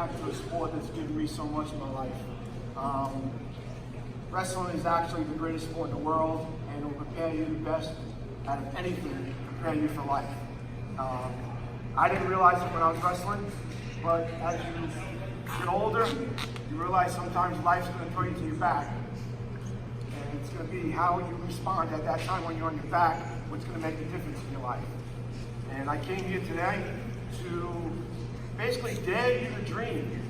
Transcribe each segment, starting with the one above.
back to a sport that's given me so much in my life. Wrestling is actually the greatest sport in the world, and it will prepare you the best out of anything to prepare you for life. I didn't realize it when I was wrestling, but as you get older, you realize sometimes life's going to throw you to your back. And it's going to be how you respond at that time when you're on your back, what's going to make the difference in your life. And I came here today to basically dare you to dream,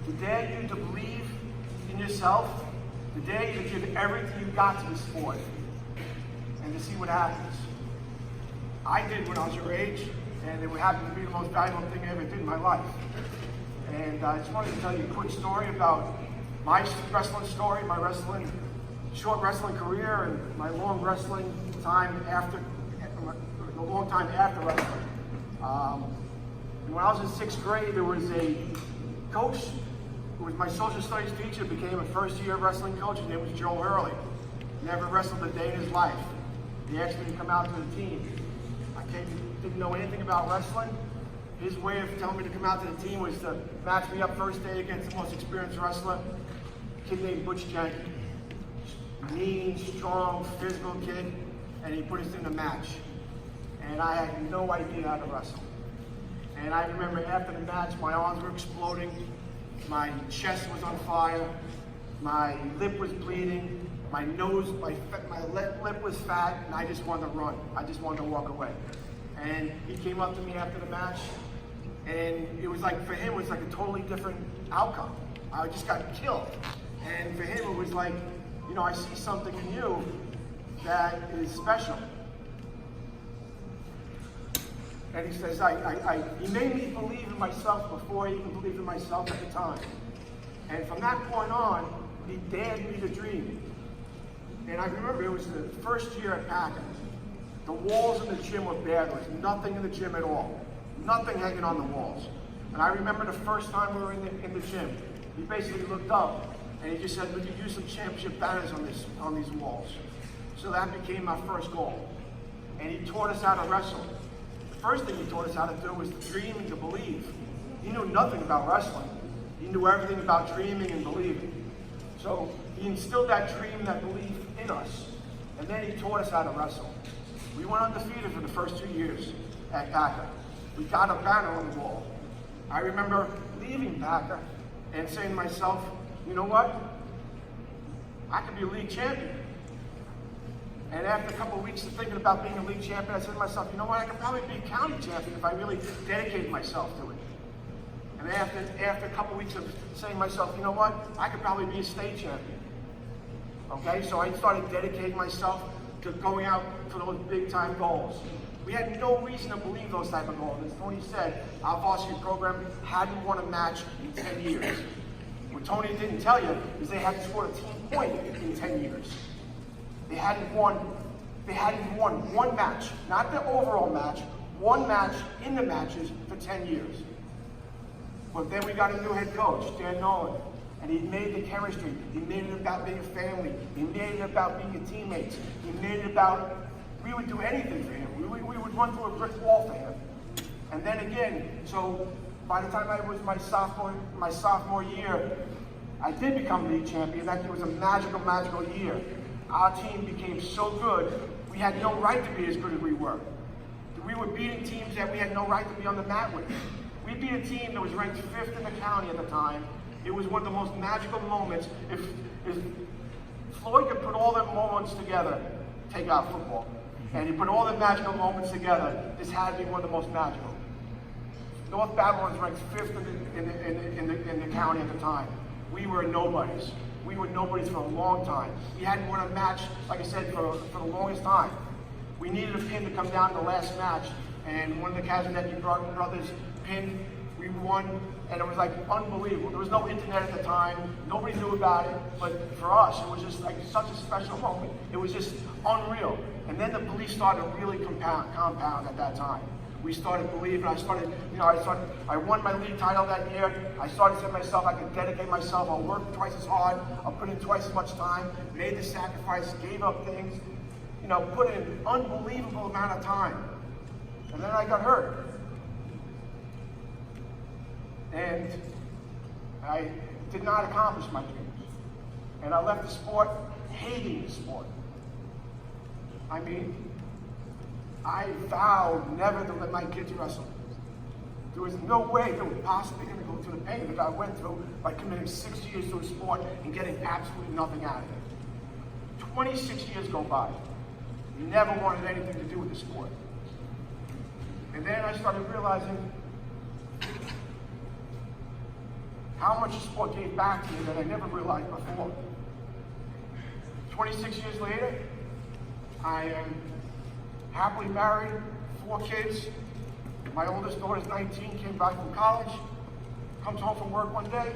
to dare you to believe in yourself, to dare you to give everything you got to the sport, and to see what happens. I did when I was your age, and it would happen to be the most valuable thing I ever did in my life. And I just wanted to tell you a quick story about my wrestling story, my short wrestling career, and my long wrestling time after, the long time after wrestling. When I was in 6th grade, there was a coach who was my social studies teacher, became a first-year wrestling coach. His name was Joe Hurley. Never wrestled a day in his life. He asked me to come out to the team. I didn't know anything about wrestling. His way of telling me to come out to the team was to match me up first day against the most experienced wrestler, a kid named Butch Jenk. Mean, strong, physical kid, and he put us in a match. And I had no idea how to wrestle. And I remember after the match, my arms were exploding, my chest was on fire, my lip was bleeding, my nose, my lip was fat, and I just wanted to run. I just wanted to walk away. And he came up to me after the match, and it was like, for him, it was like a totally different outcome. I just got killed. And for him, it was like, you know, I see something in you that is special. And he says, he made me believe in myself before I even believed in myself at the time. And from that point on, he dared me to dream. And I remember it was the first year at Packer. The walls in the gym were bare. There was nothing in the gym at all. Nothing hanging on the walls. And I remember the first time we were in the gym, he basically looked up and he just said, "Would you use some championship banners on these walls?" So that became my first goal. And he taught us how to wrestle. The first thing he taught us how to do was to dream and to believe. He knew nothing about wrestling. He knew everything about dreaming and believing. So he instilled that dream, that belief in us. And then he taught us how to wrestle. We went undefeated for the first 2 years at Packer. We got a banner on the wall. I remember leaving Packer and saying to myself, you know what? I could be a league champion. And after a couple of weeks of thinking about being a league champion, I said to myself, you know what? I could probably be a county champion if I really dedicated myself to it. And after a couple of weeks of saying to myself, you know what? I could probably be a state champion. Okay, so I started dedicating myself to going out for those big time goals. We had no reason to believe those type of goals. As Tony said, our varsity program hadn't won a match in 10 years. What Tony didn't tell you is they hadn't scored a team point in 10 years. They hadn't won one match, not the overall match, one match in the matches for 10 years. But then we got a new head coach, Dan Nolan, and he made the chemistry. He made it about being a family. He made it about being teammates. He made it about, we would do anything for him. We would run through a brick wall for him. And then again, so by the time I was my sophomore year, I did become league champion. That was a magical, magical year. Our team became so good, we had no right to be as good as we were. We were beating teams that we had no right to be on the mat with. We beat a team that was ranked 5th in the county at the time. It was one of the most magical moments. If Floyd could put all the moments together, take out football, and he put all the magical moments together, this had to be one of the most magical. North Babylon was ranked 5th in the county at the time. We were nobodies. We were nobodies for a long time. We hadn't won a match, like I said, for the longest time. We needed a pin to come down to the last match, and one of the Kazanecki brothers pinned. We won, and it was like unbelievable. There was no internet at the time. Nobody knew about it, but for us, it was just like such a special moment. It was just unreal. And then the belief started to really compound at that time. We started believing. I won my league title that year. I started saying to myself, I could dedicate myself. I'll work twice as hard. I'll put in twice as much time. Made the sacrifice, gave up things. Put in an unbelievable amount of time. And then I got hurt. And And I did not accomplish my dreams. And I left the sport hating the sport. I mean, I vowed never to let my kids wrestle. There was no way they were possibly going to go through the pain that I went through by committing 6 years to a sport and getting absolutely nothing out of it. 26 years go by. Never wanted anything to do with the sport. And then I started realizing how much the sport gave back to me that I never realized before. 26 years later, I am happily married, 4 kids. My oldest daughter's 19, came back from college, comes home from work one day.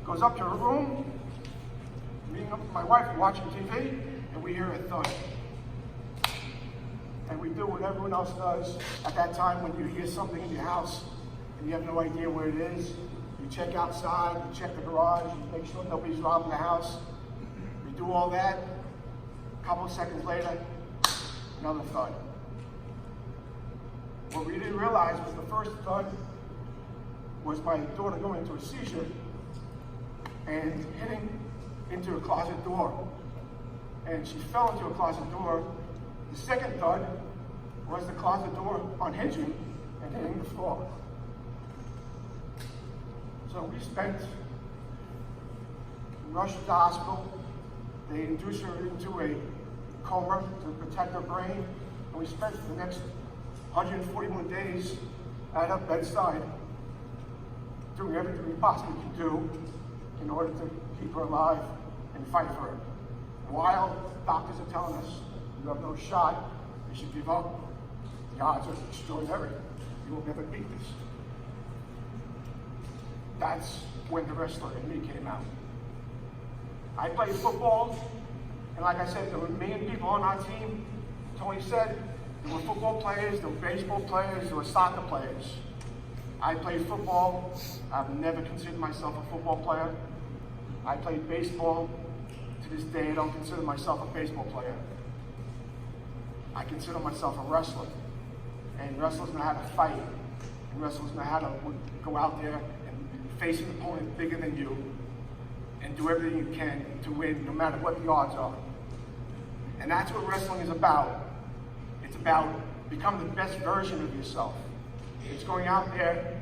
Goes up to her room, me and my wife are watching TV, and we hear a thud. And we do what everyone else does at that time when you hear something in your house and you have no idea where it is. You check outside, you check the garage, you make sure nobody's robbing the house. We do all that. A couple of seconds later, another thud. What we didn't realize was the first thud was my daughter going into a seizure and hitting into a closet door. And she fell into a closet door. The second thud was the closet door unhinging and hitting the floor. So we rushed to the hospital. They induced her into a coma to protect her brain. And we spent the next 141 days at her bedside doing everything we possibly could do in order to keep her alive and fight for her. While doctors are telling us, you have no shot, you should give up. The odds are extraordinary. You will never beat this. That's when the wrestler in me came out. I played football, and like I said, there were me and people on our team. Tony said, there were football players, there were baseball players, there were soccer players. I played football. I've never considered myself a football player. I played baseball. To this day, I don't consider myself a baseball player. I consider myself a wrestler. And wrestlers know how to fight. And wrestlers know how to go out there and face an opponent bigger than you and do everything you can to win, no matter what the odds are. And that's what wrestling is about. It's about becoming the best version of yourself. It's going out there.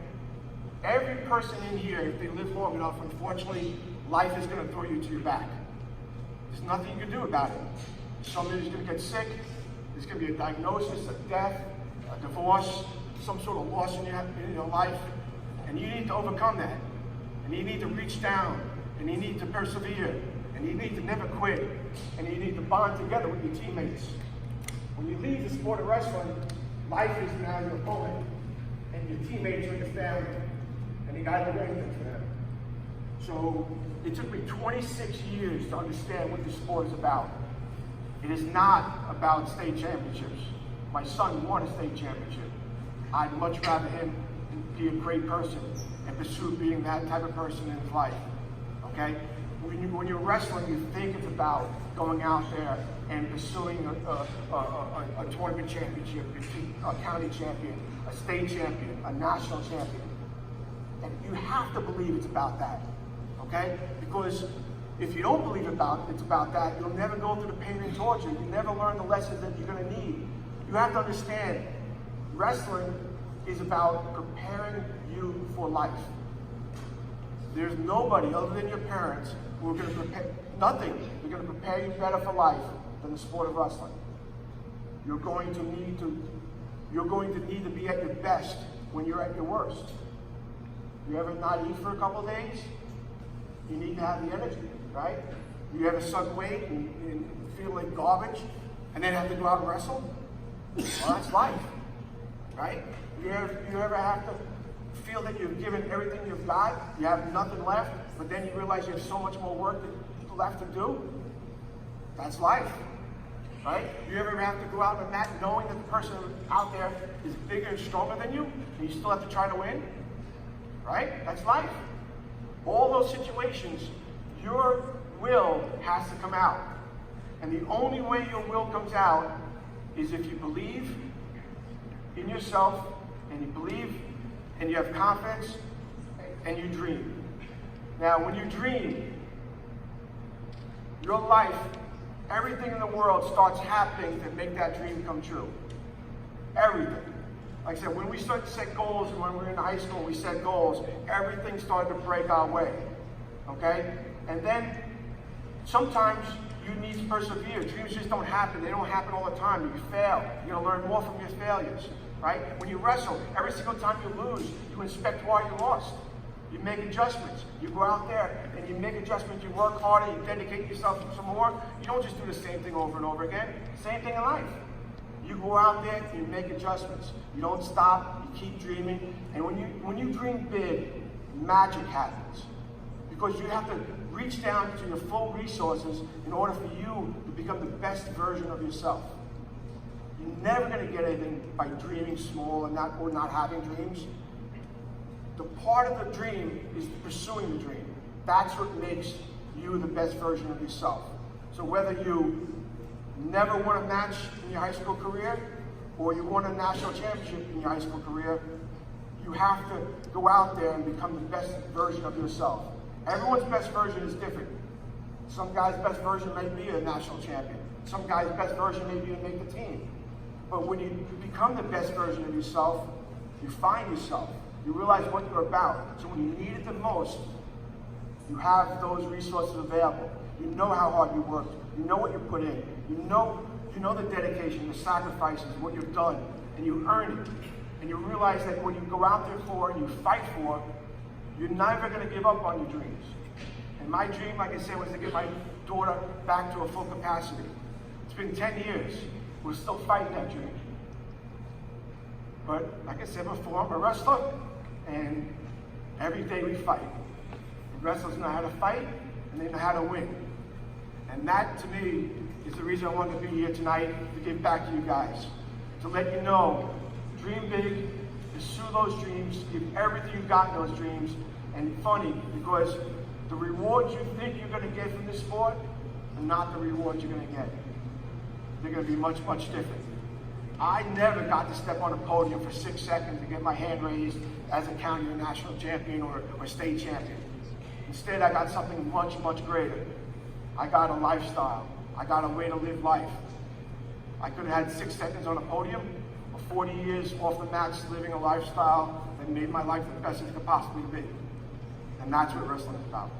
Every person in here, if they live long enough, unfortunately, life is going to throw you to your back. There's nothing you can do about it. Somebody's going to get sick. There's going to be a diagnosis, a death, a divorce, some sort of loss in your life. And you need to overcome that. And you need to reach down. And you need to persevere. And you need to never quit. And you need to bond together with your teammates. When you leave the sport of wrestling, life is now your opponent. And your teammates are your family. And you got to do anything for them. So it took me 26 years to understand what this sport is about. It is not about state championships. My son won a state championship. I'd much rather him be a great person and pursue being that type of person in his life. Okay? When you're wrestling, you think it's about going out there and pursuing a tournament championship, a county champion, a state champion, a national champion. And you have to believe it's about that. Okay? Because if you don't believe it's about that, you'll never go through the pain and torture. You never learn the lessons that you're going to need. You have to understand, wrestling is about preparing you for life. There's nobody other than your parents who are going to prepare, nothing, they're going to prepare you better for life than the sport of wrestling. You're going to need to be at your best when you're at your worst. You ever not eat for a couple of days? You need to have the energy, right? You ever suck weight and feel like garbage and then have to go out and wrestle? Well, that's life, right? You ever have to feel that you've given everything you've got, you have nothing left, but then you realize you have so much more work left to do? That's life, right? You ever have to go out on a mat knowing that the person out there is bigger and stronger than you, and you still have to try to win? Right? That's life. All those situations, your will has to come out. And the only way your will comes out is if you believe in yourself, and you believe, and you have confidence, and you dream. Now, when you dream, your life, everything in the world starts happening to make that dream come true. Everything. Like I said, when we started to set goals, and when we were in high school, we set goals, everything started to break our way. Okay? And then, sometimes you need to persevere. Dreams just don't happen. They don't happen all the time. You fail. You're going to learn more from your failures. Right? When you wrestle, every single time you lose, you inspect why you lost. You make adjustments. You go out there and you make adjustments. You work harder. You dedicate yourself some more. You don't just do the same thing over and over again. Same thing in life. You go out there and you make adjustments. You don't stop. You keep dreaming. And when you dream big, magic happens. Because you have to reach down to your full resources in order for you to become the best version of yourself. You're never going to get anything by dreaming small and not having dreams. The part of the dream is pursuing the dream. That's what makes you the best version of yourself. So whether you never won a match in your high school career or you won a national championship in your high school career, you have to go out there and become the best version of yourself. Everyone's best version is different. Some guy's best version may be a national champion. Some guy's best version may be to make the team. But when you become the best version of yourself, you find yourself. You realize what you're about. So when you need it the most, you have those resources available. You know how hard you worked. You know what you put in. You know the dedication, the sacrifices, what you've done, and you earn it. And you realize that what you go out there for and you fight for, you're never going to give up on your dreams. And my dream, like I said, was to get my daughter back to a full capacity. It's been 10 years. We're still fighting that dream. But like I said before, I'm a wrestler, and every day we fight. The wrestlers know how to fight, and they know how to win. And that, to me, is the reason I wanted to be here tonight, to give back to you guys. To let you know, dream big, pursue those dreams, give everything you've got in those dreams. And funny, because the rewards you think you're going to get from this sport are not the rewards you're going to get. They're going to be much, much different. I never got to step on a podium for 6 seconds to get my hand raised as a county or national champion or state champion. Instead, I got something much, much greater. I got a lifestyle. I got a way to live life. I could have had 6 seconds on a podium or 40 years off the mats living a lifestyle that made my life the best it could possibly be. And that's what wrestling is about.